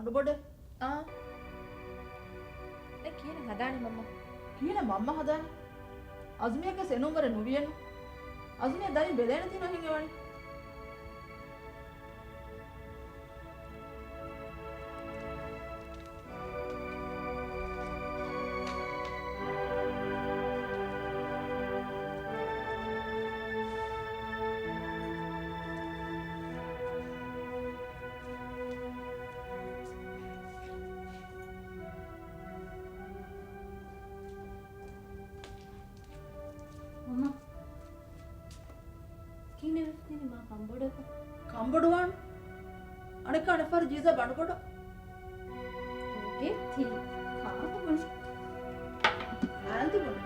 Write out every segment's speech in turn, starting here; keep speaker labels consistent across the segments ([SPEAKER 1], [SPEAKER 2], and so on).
[SPEAKER 1] බණ්ඩු බොඩ
[SPEAKER 2] කියන හදානි මම්ම
[SPEAKER 1] කියන මම්ම හදානි අස්මියක සෙනුම්වර නුවියන් අස්මිය දරින් බෙදෙන තිනෝ හිඟවනි ಕಂಬಡುವಾಣ್ ಅಣಕ ಅಣಫರ್ ಜೀಸ ಬಣಕೊಡ
[SPEAKER 2] okay Thi ಕಾಮ ಬಣ
[SPEAKER 1] ಆಂತಿ ಬಣ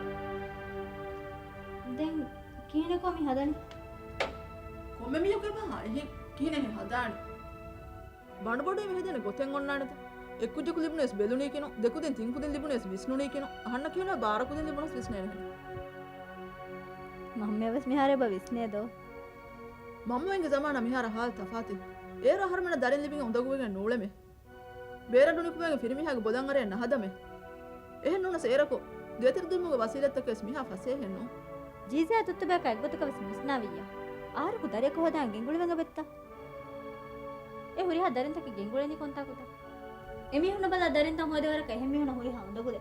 [SPEAKER 2] දැන් කීනකෝ මේ හදන්නේ
[SPEAKER 1] කොම්මෙ මියුකේ බා ඉහි කීනේ හදාන්නේ බණබොඩේ මෙහෙදෙන ගොතෙන් ඔන්නානද එක්කුජෙකු ලිබුනේස් බෙලුනේ කිනෝ දෙකුදෙන් තින්කුදෙන් ලිබුනේස් විස්නුනේ කිනෝ අහන්න කියනවා බාරකුදෙන් ලිබුනස් විස්නේ නැහැ
[SPEAKER 2] මම්මෙවස් මිහාරේ බ විස්නේ දෝ
[SPEAKER 1] මම්මෙන්ගේ ජමානා මිහාර හාල් තෆාති ඒර හර්මන දරින් ලිබින් උදගුවෙන් නූලෙමෙ බේරඩුනිකුවෙන් ෆිරිමිහාගේ බොදන් අරේ නහදමෙ එහෙන් නුන සේරකෝ දෙතිර දුමුගේ වසීලත්තකස් මිහා ෆසේ හෙන්නෝ
[SPEAKER 2] ජීසා තුත්ත බක එක්ගොතකවස් මිස්නාවිය ආරකු දරේක හොදාන් ගෙಂಗುಳಿවෙಂಗ ಬೆತ್ತ ඒ හුරිහා දරින් තක ගෙಂಗುಳೆනි කොන්තා කොට එමිහුන බල දරින් තම හොදේ වරක එහෙ මිහුන හුරිහා උදගුද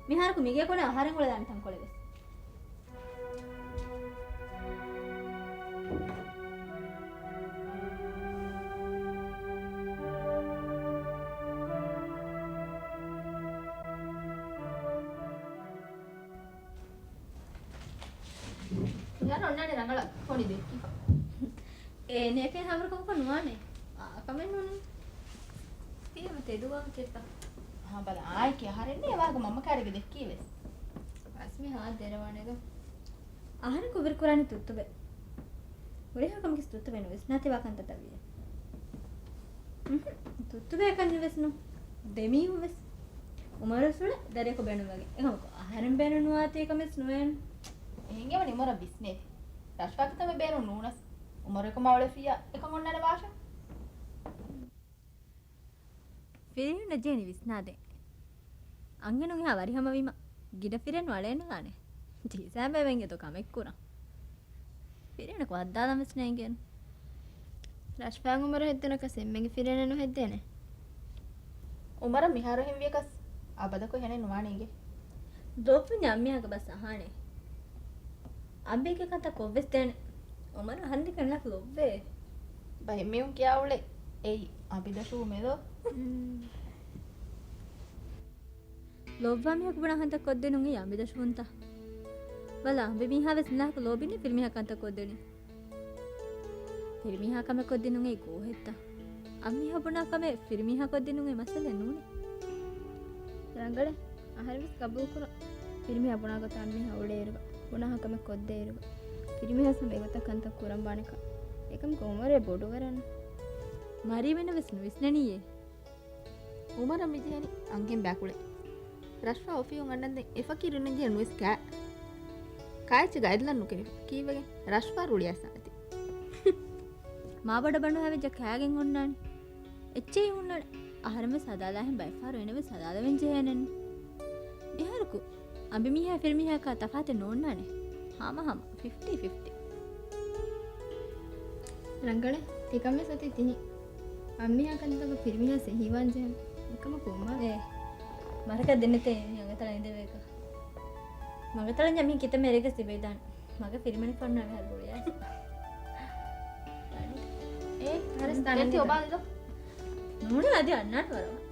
[SPEAKER 2] මිහාරකු මිගේ කොනේ ආහාරෙන් වල දාන්න තම් කොලෙවස්
[SPEAKER 1] ಯಾರು ಅಣ್ಣಾಡಿ ರಂಗಳ ಕೊಂಡಿದೆ
[SPEAKER 2] ඒනක හවරකම කනුවානේ කමෙන්නුනේ තිය මත එදුවාම කෙත්ත
[SPEAKER 1] හා බල ආයි කිය හරින්නේ වාග මම කාරෙක දෙක්කීවෙස්
[SPEAKER 2] අස්මි හා දෙරවණේද ආහන කුබර කුරානි තුත්තුබේ ඔරිහා කමකිස් තුත්තුබේ නෙවෙස් නැති වකන්ත තවිය තුත්තුබේ කන්නෙවස් නු දෙමි හුවස් උමරසුල දරේක බැනු වගේ එහෙමක ආහරෙන් බැනු වාතේ කමස් නුවෙන්
[SPEAKER 1] එහෙන්ගේම නිමර බිස්නේ රස්පක් තමයි බැනු නූනස් උමරක මවල ෆියා එක මොන්නන වාෂ
[SPEAKER 2] ෆිරින ජේනි විස්නාදේ ಅಂಗನುಗೆ ಅವರಿ ಹಮವಿಮ ಗಿಡ ಫಿರೆನ್ ವಳೆನು ಗಾನೆ ಜೀಸಾಂಬೆ ವೆಂಗೆ ತೋ ಕಮೆಕ್ಕುನ ಫಿರೆನ ಕೊದ್ದಾದ ಮಿಸ್ನೆಂಗೆನ್ ರಶ್ಪಾಂಗ್ ಉಮರ ಹೆದ್ದನಕ ಸೆಮ್ಮೆಂಗೆ ಫಿರೆನನು ಹೆದ್ದೇನೆ
[SPEAKER 1] ಉಮರ ಮಿಹಾರ ಹೆಂವಿಯಕಸ್ ಅಬದಕೊ ಹೆನೆ ನುವಾಣಿಗೆ
[SPEAKER 2] ದೋಪು ನ್ಯಾಮ್ಯಾಗ ಬಸ್ ಅಹಾಣೆ ಅಂಬಿಗೆ ಕತ ಕೊವ್ವೆಸ್ ದೇನೆ ಉಮರ ಹಂದಿ ಕಣ್ಣಕ್ ಲೊವ್ವೆ
[SPEAKER 1] ಬಹೆಮ್ಮಿಯು ಕ್ಯಾವಳೆ ಏಯ್ ಅಬಿದಶು ಮೇದೋ
[SPEAKER 2] ලොබ්වාමියක් වුණ හන්ත කොද්දෙනුගේ යම්බිදශුන්ත බලා බිමිහාවෙස් නහක ලෝබිනේ ෆිල්මිහක් අන්ත කොද්දෙනි ෆිල්මිහා කම කොද්දෙනුගේ ගෝහෙත්ත අම්මිහා බුණා කම ෆිල්මිහා කොද්දෙනුගේ මසලෙ නූනේ රංගල ආහාරවිස් කබූ කර ෆිල්මිහා බුණා ගත අම්මිහා උඩේරව බුණා කම කොද්දේරව ෆිල්මිහා සමේ ගත කන්ත කුරම් බානක එකම කොමරේ බොඩු කරන්න මරි වෙන විස්නු විස්නනියේ
[SPEAKER 1] උමර මිජේනි අංගෙන් බැකුලේ රශ්වා ඔෆියුන් අන්නන්ද එෆකිරුනගේ නුස් කෑ කායිච ගයිඩ්ලන් නුකෙනි කීවගේ රශ්වා රුලියස් ඇති
[SPEAKER 2] මා බඩ බණු හැවෙජ කෑගෙන් ඔන්නානි එච්චේ උන්නන ආහාරම සදාලාහෙන් බයිෆාර වෙනව සදාලවෙන් ජේනන් ඉහරකු අඹි මිහා ෆිල්මිහා කා තෆාත නෝන්නානේ හාම 50-50
[SPEAKER 3] රංගල තිකම්ම සති තිනි අම්මිහා කන්තක ෆිල්මිහා සෙහිවන් ජෙන් එකම කොම්මා
[SPEAKER 2] මරක දෙන්නතේ යඟතල ඉඳවේක මගතල යමින් කිත මෙරේක සිබේදාන් මග ෆිල්මනේ පන්නා වෙහල් බොලියා
[SPEAKER 1] හරස් තනෙති ඔබාලද
[SPEAKER 2] නෝනේ අද අන්නට වරව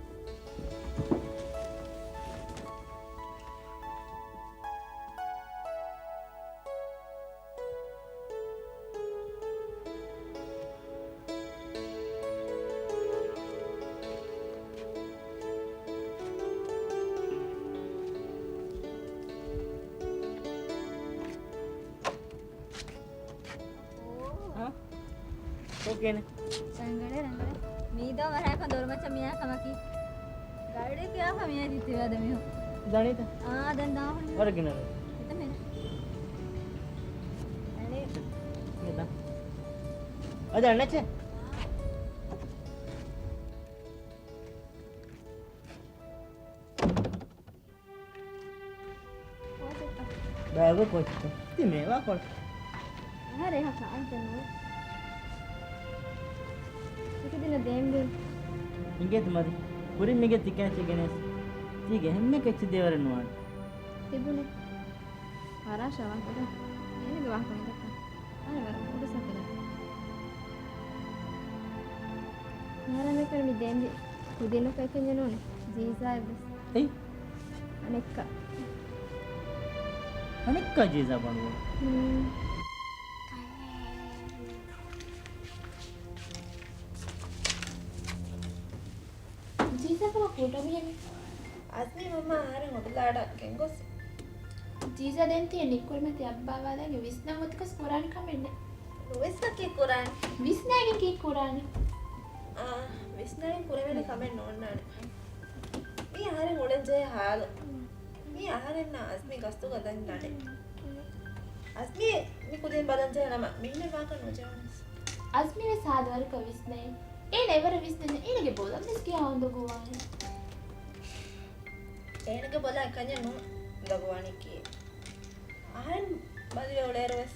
[SPEAKER 1] ඕකේනේ
[SPEAKER 2] රංගල මීදෝ වරයක දොරමච මියා කමකි ගාඩේ කියා කමියා දිතිවාද මෙහො
[SPEAKER 1] දණිත
[SPEAKER 2] දැන් දාහන්න
[SPEAKER 1] වරකිනන
[SPEAKER 2] එතන අනේ
[SPEAKER 1] නේද අද නැචේ
[SPEAKER 4] Bago kochto. Ti mewa kot.
[SPEAKER 2] අහර එහා කාන්තනෝ ඉතින් දෙම්බෙ
[SPEAKER 4] Inget mari. Kurin mige tikan chigenes. Tige hemme kechi devaran nuan.
[SPEAKER 2] තිබුණේ ආරාෂාවක් නේද එනගේ වාහකෙන් දැක්කා අර වර උඩ සකලා නාරමේ කර මි දෙම්බි කුදින කයිකෙන් යනෝනේ ජීසා එබස්
[SPEAKER 4] Ei,
[SPEAKER 2] අනෙක්ක
[SPEAKER 4] anekka jiza banu.
[SPEAKER 3] ජීසකම කුටමියනේ
[SPEAKER 5] Asmi මම ආහාරෙන් ඔබලාට ගෙන්ගොස්
[SPEAKER 3] ජීසා දැන් තියෙන නිකුල්මති අබ්බාවාලගේ විස්නමුතිකස් කුරාන් කමෙන්නේ
[SPEAKER 5] විස්නකි කුරාන්
[SPEAKER 3] විස්නාගෙන් කී කුරාන්
[SPEAKER 5] විස්නයෙන් කුරවෙන කමෙන් නොන්නානේ මේ ආහාරෙන් උඩෙන් ජය හාල මේ ආහාරෙන් අස්මි ගස්තු ගදන් නානේ අස්මි මේ කුදෙන් බලන් ජය නම මින්නේ වාක නොජානස්
[SPEAKER 3] අස්මිනේ සාදවරක විස්නේ ඒ නෙවර විස්නේ ඒනගේ බෝලම් මිස් කියා හොඳ ගෝවානේ
[SPEAKER 5] ඒනක බල කන්නේ නෝ දගවානි කී ආහාරෙන් බලිය උඩේරවස්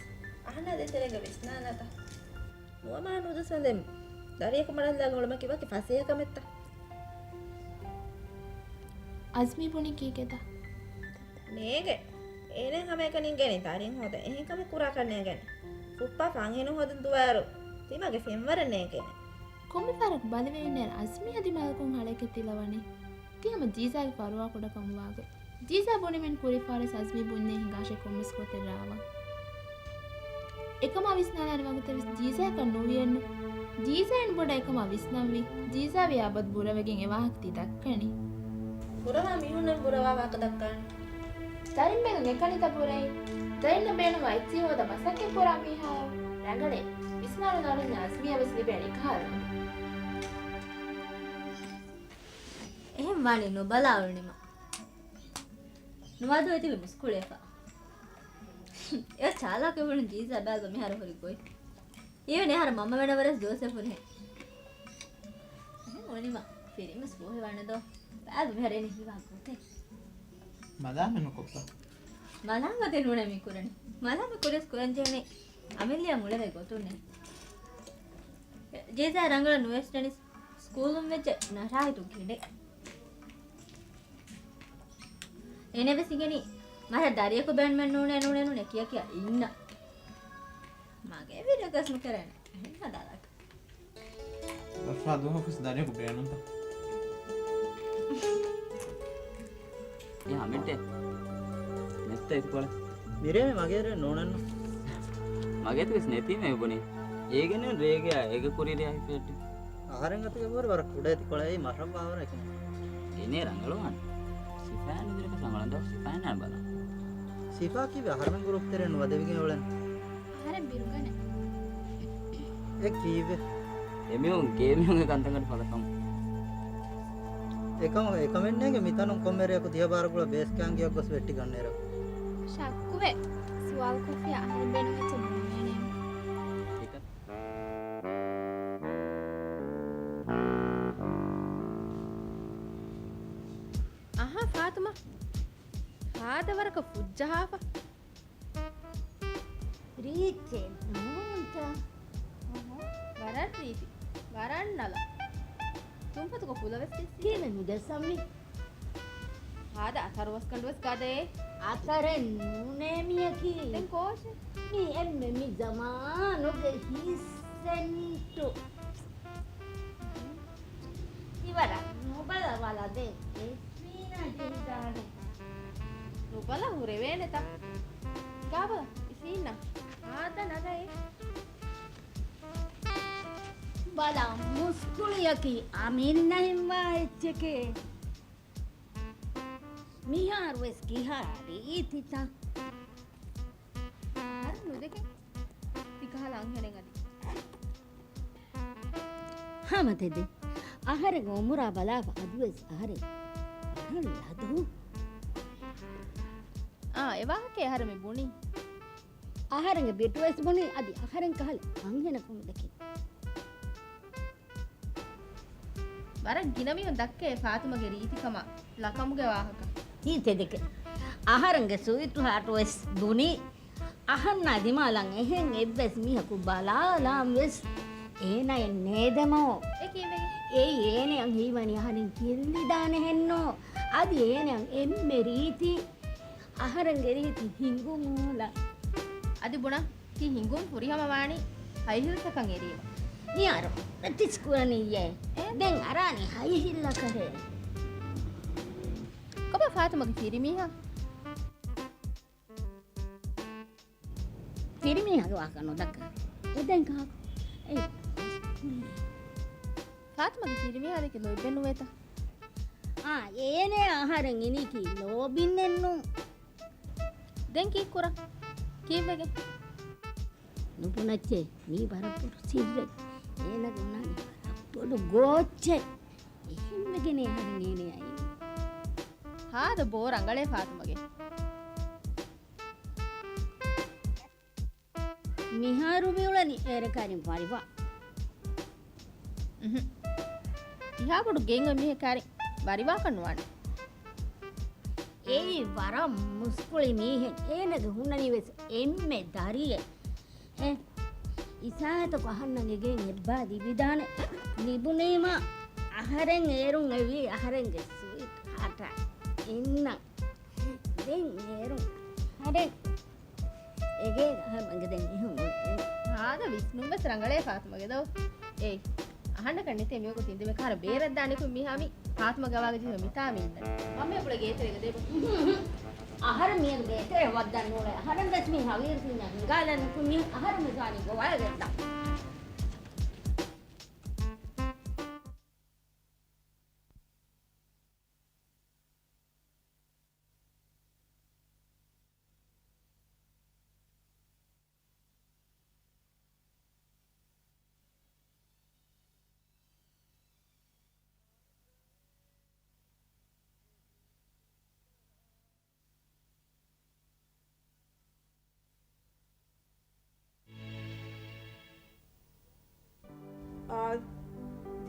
[SPEAKER 5] අහන දෙතරේක විස්නා නැත මුවමා නුදසඳෙම් දරියක මඩල්ලා ගොළම කිව්වා පසේ කමෙත්ත
[SPEAKER 3] අස්මි පුණි කීකේත
[SPEAKER 5] නේගේ ඒනෙන් හැම එකනින් ගෙනේ තරින් හොද එහෙකම කුරා කන්නේ ගැන පුප්පා පංහෙන හොදන් දුවාරු තිමගේ ෆෙම්වර නේගේ
[SPEAKER 3] කොම්මි ෆරක් බලවෙන්නේ අස්මි හදි මල්කොන් හලක තිලවනේ තියම ජීසාගේ පරුවා කොට කම්වාගේ ජීසා බොනිමෙන් කුරි ෆාරස් අස්මි බුන්නේ හිඟාෂේ කොම්මස් කොතේ රාවා එකම විස්නාලාර වගත විස් ජීසා කන් නොවියන්න ජීසාන් බොඩ එකම විස්නම්වි ජීසා වියාබත් බුරවගෙන් එවාහක් ති දක්කනි
[SPEAKER 5] පුරවා මිහුනම් පුරවා වාක දක්කන්න
[SPEAKER 3] තරින් බෙන නෙකනි තපුරයි තරින්න බේන වයිත්සි හොද මසක්කේ පුරා මිහා රංගලේ විස්නාල ගාන අස්මි අවස් ලිබෙනි කාර
[SPEAKER 2] එහෙම වනේ නොබලාවුනිම නොවද ඔය තිබු ස්කූලේපා ඒ చాలాක වුණ ජීසා බෑග මෙහර හොරි කොයි ඊවනේ හර මම වෙනවරස් ජෝසෙෆ් නේ ඕනිම ෆිරිම ස්කූල් වන්නදෝ බෑග මෙහරේ නේ හිවා කොතේ
[SPEAKER 6] මදාමන කොප්පා
[SPEAKER 2] මලංගතේ නුනේ මිකුරනේ මලංග කොරස් කොරන්ජනේ අමෙලියා මුලේ ගොතුනේ ජීසා රංගල නුවෙස්ටනි ස්කූලුම් වෙච්ච නරායිතු කිඩේ එනේ වෙසිගනි මම දරියක බෑන්මන් නුනේ කියා ඉන්න මගේ වීඩියෝ ගස්ම කරන්නේ එහෙම දාලා
[SPEAKER 6] රෆා දුහොස් දානේ කුබේනන්ත
[SPEAKER 4] Ya mente. Nesta iskola. Mireme magere nonannu. Mage tis neti me ubuni. Egene rege ege kurire aypet. Aharen gatge bor war kuda iskola ei maram bawara ek. Ine rangalowan. Sifan idireka sangalanda sifan an bala. Sifa kiwe aharmen group tere no adevige olen.
[SPEAKER 3] aharen birugane
[SPEAKER 4] Ek kiwe. Emion game එක කන්තකට පලකම්. එකමෙන් නේගේ මිතනම් කොම්මෙරයක දිය බාරකුල base කෑන්ගියක් ගොස් වෙට්ටි ගන්නේර.
[SPEAKER 3] ශක්කුවේ සුවල් කොෆිය aharen බෙන වෙච්ච මොනේනේ
[SPEAKER 4] ඒක.
[SPEAKER 1] aha faatuma faadawaraක fujjahafa
[SPEAKER 7] ರೀಚೆ ನೋಂತ
[SPEAKER 1] waran riti waran nala tumpatuko pulawesti
[SPEAKER 7] ಕೇನ ನುದಸಮ್ಮಿ
[SPEAKER 1] hada atharwas kanduwas gade
[SPEAKER 7] ಆತರ ನುನೇಮಿಯಕಿ
[SPEAKER 1] den koshe
[SPEAKER 7] ಮಿ ಎಮ್ಮೆ ಮಿ ಜಮಾನುಗೆ ಹಿಸೆಂಟು ಇವರ ನೋಬಲ ವಲದೆ ಎಸ್ವಿನ ಜಿಂದಾನೆ
[SPEAKER 1] nubala hurewene ta gaba isina hada nagai
[SPEAKER 7] ಬಲ ಮುಸ್ಕುಳಿಯಕಿ ಆಮೇಲಿನ ಹಿಮ್ಮ ಹೆಚ್ಚಕೆ ಮಿಹಾರ್ ವೆಸ್ಕಿ ಹಾರಿ ಈತಿತ
[SPEAKER 1] har nudeke tikahala anghenen adi
[SPEAKER 7] ಹಾಮತೆದೆ ಆಹಾರಗ ಒಮುರ ಬಲಾವ ಅದುವೆಸ್ ಆಹಾರೆ ಲದು
[SPEAKER 1] ewahake ehara me buni
[SPEAKER 7] ಆಹಾರಂಗ ಬಿಟ್ಟುವೆಸ್ ಬುನಿ ಅದಿ ಆಹಾರಂ ಕಹಲೆ ಅಂಗೆನ ಕೊಮದಕಿ
[SPEAKER 1] waran ginami on dakke faatumage riitikama lakamuge wahaka
[SPEAKER 7] ಈತೆದಕ್ಕೆ ආහාරංගේ සුවිතු හාටුවස් දුනි අහන්න දිමාලන් එහෙන් එබ්බස් මිහකු බලාලාම් වෙස් ඒනය නේදමෝ
[SPEAKER 2] ඒ කීවේ
[SPEAKER 7] ඒ ඒනයන් හීවනි අහරින් කිල්ලි දාන හෙන්නෝ අදි ඒනයන් එම්මෙ රීති ආහාරංගේ රීති හිඟුමූලා
[SPEAKER 2] අදි බුණා කී හිඟුම් පුරිහම වාණි හයිහිල්සකන් එරීම
[SPEAKER 7] නියාර ප්‍රතිස්කුරණීයේ දැන් අරානි හයිහිල්ල කරේ
[SPEAKER 2] කොබ ෆාතිමගේ පිරිමිහා
[SPEAKER 7] පිරිමිහගේ වාකනෝ දක්ක එදෙන් කාක ඒ
[SPEAKER 2] ෆාතිමගේ පිරිමිහා දෙක ලොයිබෙන්නු වේත
[SPEAKER 7] ඒනේ ආහාරෙන් ඉනිකි ලෝබින්නෙන්නු
[SPEAKER 2] දැන් කී කුර කීවෙගේ
[SPEAKER 7] නුපුනච්චේ මේ බරපොරු සිද්ද ඒනක උනානි බරපොරු ගෝච්චේ එහෙම්මගෙන හරි නේනේ අයි
[SPEAKER 2] හාද බෝ රංගලේ ෆාතිමගේ
[SPEAKER 7] මිහාරු මියුලනි ඒරකාරින් පරිවා
[SPEAKER 2] ඉහාකොඩු ගෙන්ග මිහ කාරි බරිවා කන්නුවාන
[SPEAKER 7] ඒ වර මුස්කුලි මීහෙන් ඒනක හුන්නනි වෙස් එම්මෙ දරියේ ඉසාත කොහන්නගේ ගෙන් එබ්බා දිවිදාන නිබුනීම අහරෙන් ඒරුන් එවි අහරෙන්ගේ සුවිත් හට ඉන්න දෙන් ඒරුන් හරෙන් ඒගේ අහමගේ දැන් ඉහුම්
[SPEAKER 2] හාද විස්නුම්බස් රංගලේ ෆාතිමගේ දව ඒ අහන්න කන්නේ මේක තින්දේ මේ කාර බේරක් දාන්නකු මිහාමි ෆාතිම ගවාගේ ජීව මිතාමි ඉන්න මම අපේ ගේතරේක දෙපො
[SPEAKER 7] ආහාර මියන් ගේතරේ වද්දන්න ඕනේ ආහාරෙන් දැස් මේ හවියන් කින්න ගාලන් කුමි ආහාර මෙසානි ගෝවයගෙන්ද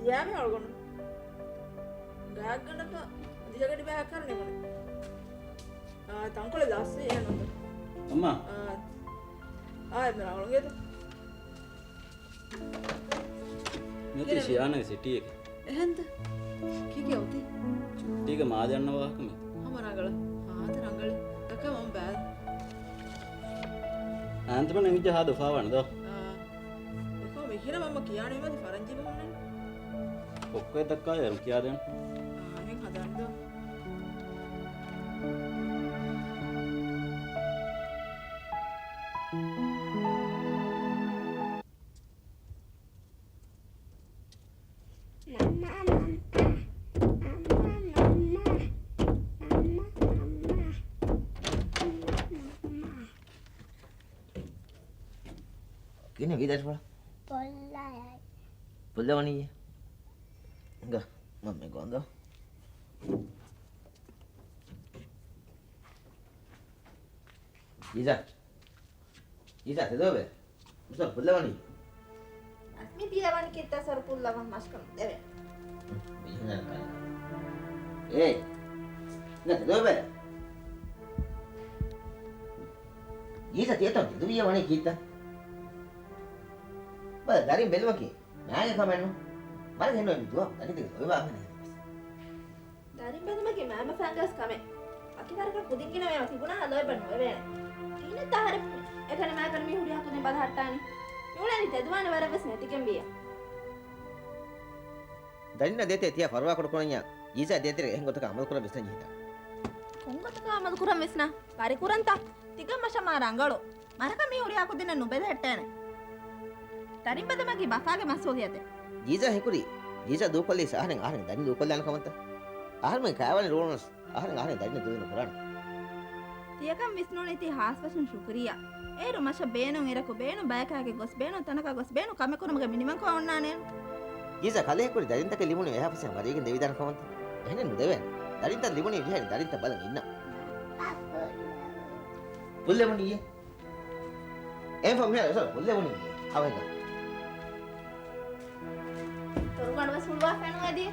[SPEAKER 1] දියාමි ඔල්ගොන්න ගාගන්නක දියගඩි බෑග් කරන්නේ මොනේ තංකොලේ දාස්සේ යනොත්
[SPEAKER 4] අම්මා
[SPEAKER 1] එන්න ඔලගෙද
[SPEAKER 4] මෙතේ ශියානගේ සිටි එක
[SPEAKER 1] එහෙන්ද කීකේ උති
[SPEAKER 4] ටික මා දන්න වාකම
[SPEAKER 1] රංගල රංගල දක මම බෑ
[SPEAKER 4] අන්තිම නෙවිච්ච හා දොෆාවන දෝ
[SPEAKER 1] එකෝ මෙහිර මම කියන්නේ මදි ෆරංජි බමුණනේ
[SPEAKER 4] ඔක්කොය දක්කා යරු කියා දෙන්න
[SPEAKER 1] එහෙන් හදන්න
[SPEAKER 8] Kini vidas pula? Pulla mani ya? Enggak, mami gondo. Isa, te dobe. Musa pulla mani.
[SPEAKER 5] Asmi දියවනි කිත්ත සරපුල්ලව මස්කම් දෙවේ
[SPEAKER 8] Bihan kan. Enggak te dobe. Isa tieto, tu dia mani kita. Ba, dari belu ki. Naya kamanu. Mana henno itu? Tadi tu, oi ba mana.
[SPEAKER 5] දරින් බඳමගේ මෑම ෆැන්ගස් කමේ අකිවරක පුදින්ගෙන මේවා තිබුණා හදෝයි බන්නු වෙන ඊන තාර එකන මෑ කර මේ හුඩියා කුනේ බල හට්ටානි යෝලනි තෙදුවානේ වරවස් නැතිකම් බිය
[SPEAKER 8] Dari na dete tiya farwa kodo konya. Isa dete hen goto ka amal kura bisna jita.
[SPEAKER 5] කොංගතක මද කුරම් වෙස්නා පරි කුරන්ත තිගම් මෂමා රංගලෝ මරක මේ හුඩියා කුදින නුබෙද හට්ටානේ දරින් බඳමගේ බෆාගේ මස්සෝදියද
[SPEAKER 8] Isa hekuri. Isa do kolli saharen aharen dari do kollan kamanta. Ahar me kaawani ronas aharen dari na do kuran.
[SPEAKER 5] තියකම් විස්නුනේ ති හාස් වශයෙන් ශුක්‍රියා ඒරු මෂ බේනොන් එරකු බේනු බයකාගේ ගොස් බේනු තනක ගොස් බේනු කමකුරුමගේ මිනිමන් කෝ ඔන්නානේ
[SPEAKER 8] Isa kale hekuri darin ta limuni eha pase marigen devidan kamanta. Ehnen nudeven. Darin ta limuni diha darin ta balan inna. Pulle mani ye. Em fam ya so pulle mani. Awega.
[SPEAKER 5] තොරුගණ වස් මුල්වා ෆැනු ඇදී